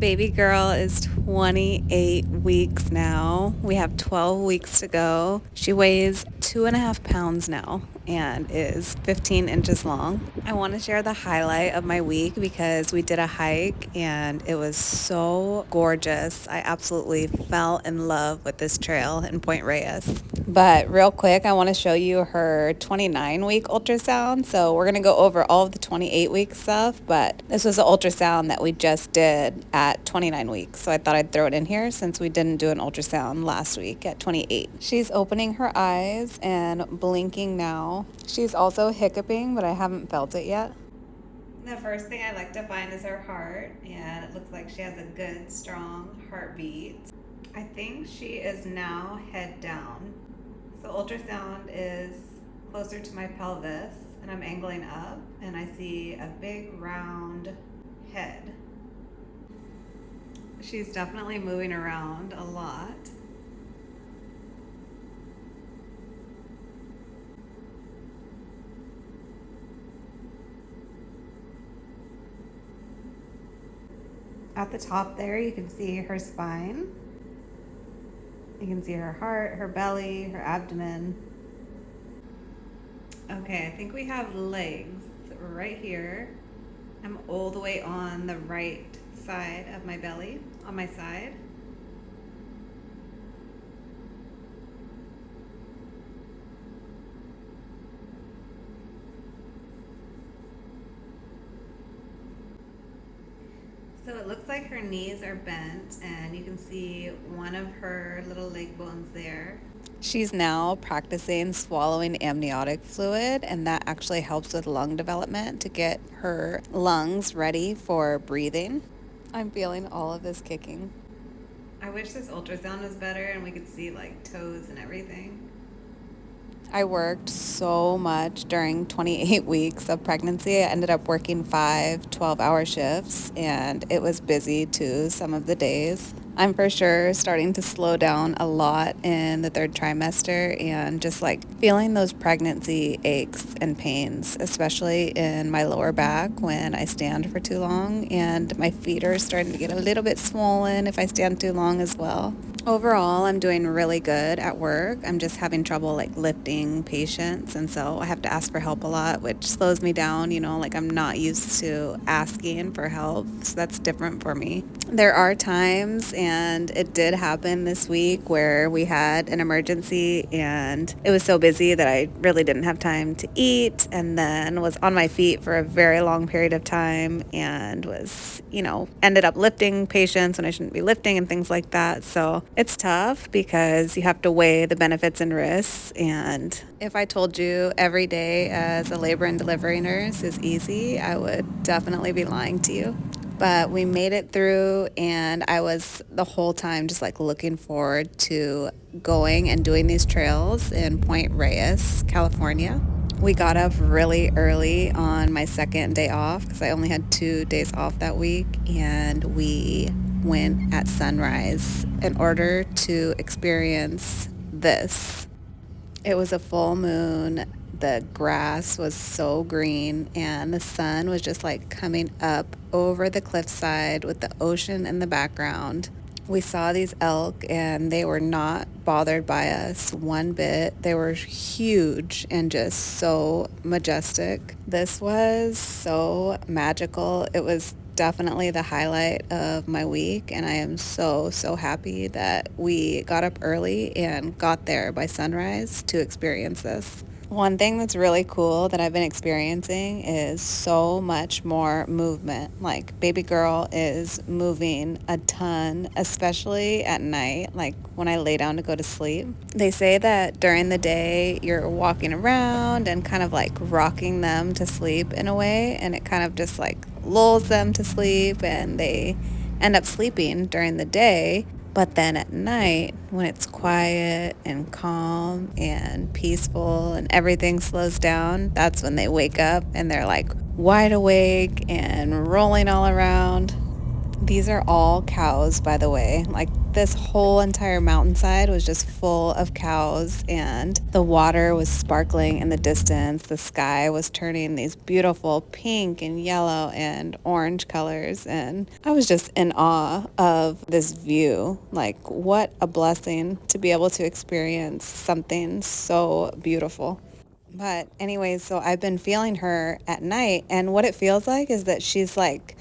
Baby girl is 28 weeks now. We have 12 weeks to go. She weighs 2.5 pounds now and is 15 inches long. I want to share the highlight of my week because we did a hike and it was so gorgeous. I absolutely fell in love with this trail in Point Reyes. But real quick, I want to show you her 29-week ultrasound. So we're going to go over all of the 28-week stuff, but this was an ultrasound that we just did at 29 weeks. So I thought I'd throw it in here since we didn't do an ultrasound last week at 28. She's opening her eyes and blinking now. She's also hiccuping, but I haven't felt it yet. The first thing I like to find is her heart, and it looks like she has a good, strong heartbeat. I think she is now head down. So ultrasound is closer to my pelvis, and I'm angling up, and I see a big round head. She's definitely moving around a lot. At the top there, you can see her spine. You can see her heart, her belly, her abdomen. Okay, I think we have legs right here. I'm all the way on the right side of my belly, on my side. So it looks like her knees are bent, and you can see one of her little leg bones there. She's now practicing swallowing amniotic fluid, and that actually helps with lung development to get her lungs ready for breathing. I'm feeling all of this kicking. I wish this ultrasound was better and we could see like toes and everything. I worked so much during 28 weeks of pregnancy. I ended up working 5 12-hour shifts, and it was busy too some of the days. I'm for sure starting to slow down a lot in the third trimester and just like feeling those pregnancy aches and pains, especially in my lower back when I stand for too long, and my feet are starting to get a little bit swollen if I stand too long as well. Overall, I'm doing really good at work. I'm just having trouble like lifting patients, and so I have to ask for help a lot, which slows me down, like I'm not used to asking for help, so that's different for me. There are times, and it did happen this week, where we had an emergency and it was so busy that I really didn't have time to eat, and then was on my feet for a very long period of time and was, ended up lifting patients when I shouldn't be lifting and things like that. So it's tough because you have to weigh the benefits and risks, and if I told you every day as a labor and delivery nurse is easy, I would definitely be lying to you. But we made it through, and I was the whole time just like looking forward to going and doing these trails in Point Reyes, California. We got up really early on my second day off because I only had 2 days off that week, and we went at sunrise in order to experience this. It was a full moon. The grass was so green, and the sun was just like coming up over the cliffside with the ocean in the background. We saw these elk, and they were not bothered by us one bit. They were huge and just so majestic. This was so magical. It was definitely the highlight of my week, and I am so happy that we got up early and got there by sunrise to experience this. One thing that's really cool that I've been experiencing is so much more movement. Like, baby girl is moving a ton, especially at night, like when I lay down to go to sleep. They say that during the day you're walking around and kind of like rocking them to sleep in a way, and it kind of just like lulls them to sleep, and they end up sleeping during the day. But then at night, when it's quiet and calm and peaceful and everything slows down, that's when they wake up and they're like wide awake and rolling all around. These are all cows, by the way. Like, this whole entire mountainside was just full of cows, and the water was sparkling in the distance. The sky was turning these beautiful pink and yellow and orange colors, and I was just in awe of this view. Like, what a blessing to be able to experience something so beautiful. But anyways, so I've been feeling her at night, and what it feels like is that she's like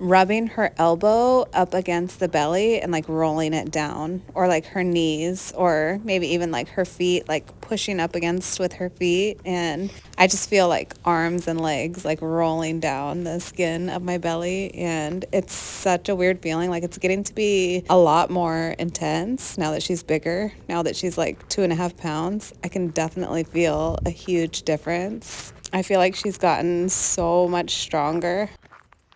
rubbing her elbow up against the belly and like rolling it down, or like her knees, or maybe even like her feet, like pushing up against with her feet. And I just feel like arms and legs like rolling down the skin of my belly, and it's such a weird feeling. Like, it's getting to be a lot more intense now that she's bigger. Now that she's like 2.5 pounds, I can definitely feel a huge difference. I feel like she's gotten so much stronger.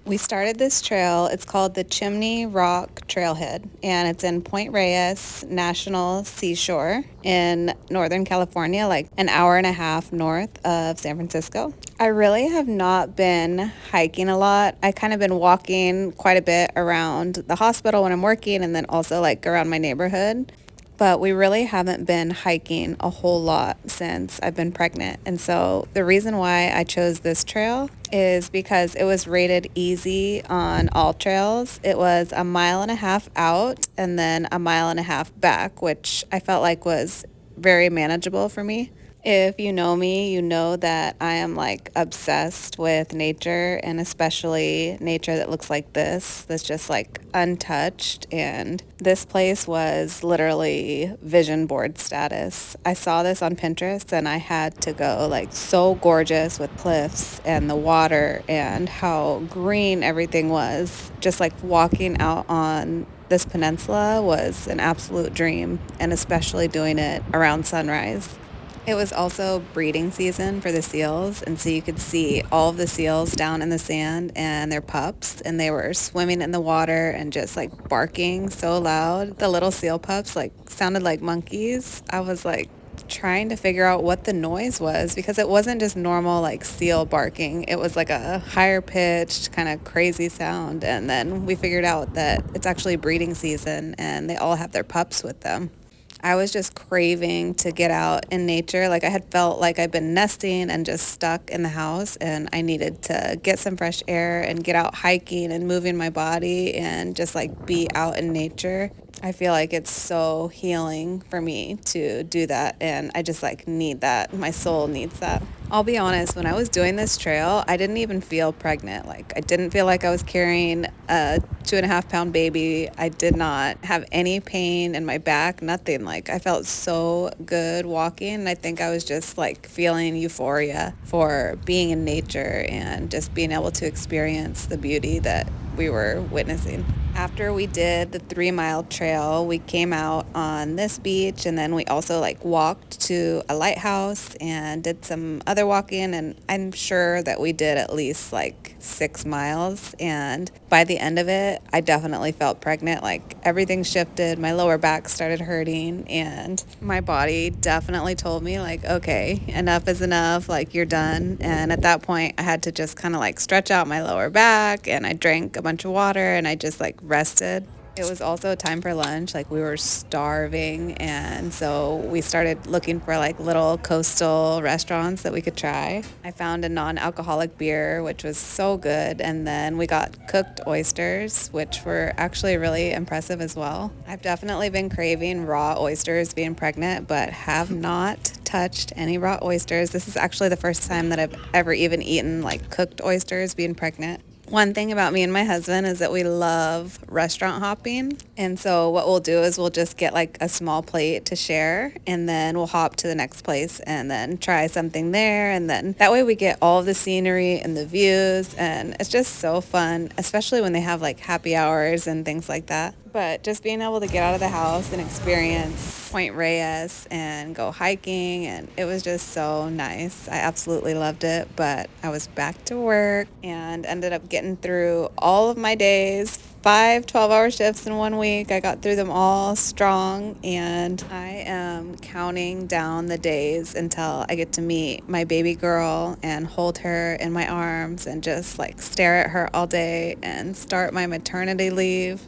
We started this trail. It's called the Chimney Rock Trailhead, and it's in Point Reyes National Seashore in Northern California, like an hour and a half north of San Francisco. I really have not been hiking a lot. I kind of been walking quite a bit around the hospital when I'm working, and then also like around my neighborhood. But we really haven't been hiking a whole lot since I've been pregnant. And so the reason why I chose this trail is because it was rated easy on all trails. It was a mile and a half out and then a mile and a half back, which I felt like was very manageable for me. If you know me, you know that I am like obsessed with nature, and especially nature that looks like this, that's just like untouched. And this place was literally vision board status. I saw this on Pinterest and I had to go. Like, so gorgeous with cliffs and the water and how green everything was. Just like walking out on this peninsula was an absolute dream, and especially doing it around sunrise. It was also breeding season for the seals, and so you could see all of the seals down in the sand and their pups, and they were swimming in the water and just like barking so loud. The little seal pups like sounded like monkeys. I was like trying to figure out what the noise was, because it wasn't just normal like seal barking. It was like a higher pitched kind of crazy sound, and then we figured out that it's actually breeding season and they all have their pups with them. I was just craving to get out in nature. Like, I had felt like I'd been nesting and just stuck in the house, and I needed to get some fresh air and get out hiking and moving my body and just like be out in nature. I feel like it's so healing for me to do that, and I just like need that. My soul needs that. I'll be honest, when I was doing this trail, I didn't even feel pregnant. Like, I didn't feel like I was carrying a 2.5 pound baby. I did not have any pain in my back, nothing. Like, I felt so good walking, and I think I was just like feeling euphoria for being in nature and just being able to experience the beauty that we were witnessing. After we did the 3 mile trail, we came out on this beach, and then we also like walked to a lighthouse and did some other walking, and I'm sure that we did at least like 6 miles. And by the end of it, I definitely felt pregnant. Like, everything shifted, my lower back started hurting, and my body definitely told me like, okay, enough is enough, like, you're done. And at that point, I had to just kind of like stretch out my lower back, and I drank a bunch of water, and I just like rested. It was also time for lunch. Like, we were starving, and so we started looking for like little coastal restaurants that we could try. I found a non-alcoholic beer, which was so good, and then we got cooked oysters, which were actually really impressive as well. I've definitely been craving raw oysters being pregnant, but have not touched any raw oysters. This is actually the first time that I've ever even eaten like cooked oysters being pregnant. One thing about me and my husband is that we love restaurant hopping. And so what we'll do is we'll just get like a small plate to share, and then we'll hop to the next place and then try something there. And then that way we get all of the scenery and the views, and it's just so fun, especially when they have like happy hours and things like that. But just being able to get out of the house and experience Point Reyes and go hiking, and it was just so nice. I absolutely loved it, but I was back to work and ended up getting through all of my days 5 12-hour shifts in 1 week. I got through them all strong, and I am counting down the days until I get to meet my baby girl and hold her in my arms and just like stare at her all day and start my maternity leave.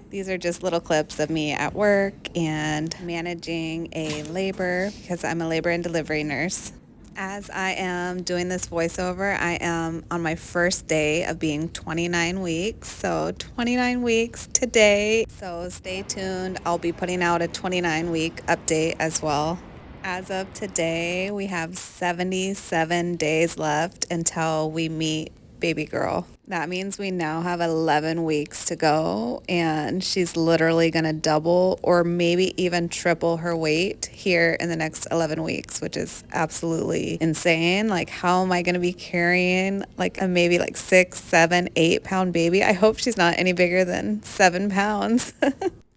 These are just little clips of me at work and managing a labor because I'm a labor and delivery nurse. As I am doing this voiceover, I am on my first day of being 29 weeks. So 29 weeks today. So stay tuned. I'll be putting out a 29-week update as well. As of today, we have 77 days left until we meet baby girl. That means we now have 11 weeks to go, and she's literally going to double or maybe even triple her weight here in the next 11 weeks, which is absolutely insane. Like, how am I going to be carrying like a maybe like 6, 7, 8 pound baby? I hope she's not any bigger than 7 pounds.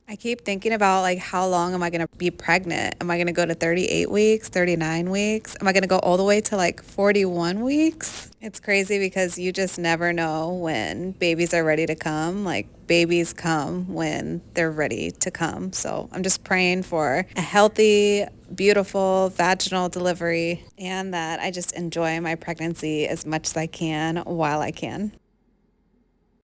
I keep thinking about like how long am I going to be pregnant? Am I going to go to 38 weeks, 39 weeks? Am I going to go all the way to like 41 weeks? It's crazy because you just never know when babies are ready to come. Like babies come when they're ready to come. So I'm just praying for a healthy, beautiful vaginal delivery and that I just enjoy my pregnancy as much as I can while I can.